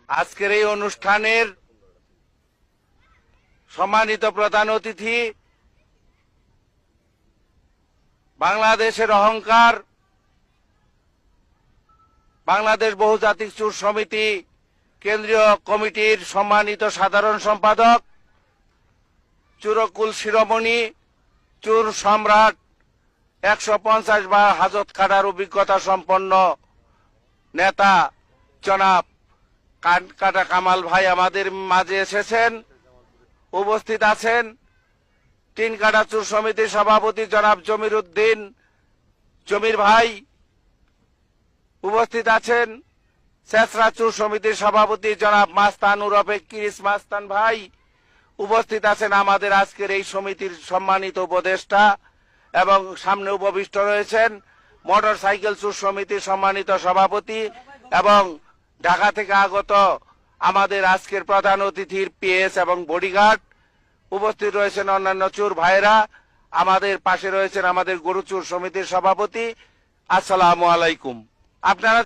আজকের এই অনুষ্ঠানের সম্মানিত প্রধান অতিথি, বাংলাদেশের অহংকার, বাংলাদেশ বহুজাতিক চুর সমিতি কেন্দ্রীয় কমিটির সম্মানিত সাধারণ সম্পাদক, চুরকুল শিরোমণি, চুর সম্রাট, 150 বার হাজত খাটার অভিজ্ঞতা সম্পন্ন নেতা জনাব কাটা কামাল ভাই আমাদের মাঝে এসেছেন। উপস্থিত আছেন তিনকাটা চুর সমিতির সভাপতি জনাব জমির উদ্দিন জমির ভাই। উপস্থিত আছেন শেষরা চুর সমিতির সভাপতি জনাব মাস্তান উরফে কিরিস মাস্তান ভাই। উপস্থিত আছেন আমাদের আজকের এই সমিতির সম্মানিত উপদেষ্টা এবং সামনে উপবিষ্ট রয়েছেন মোটর সাইকেল চুর সমিতির সম্মানিত সভাপতি এবং ঢাকা থেকে আগত আমাদের আজকের প্রধান অতিথির পিএস এবং বডিগার্ড। উপস্থিত রয়েছেন অন্যান্য চুর ভাইরা। আমাদের পাশে রয়েছেন আমাদের গরু চুর সমিতির সভাপতি। আসসালামু আলাইকুম। আপনারা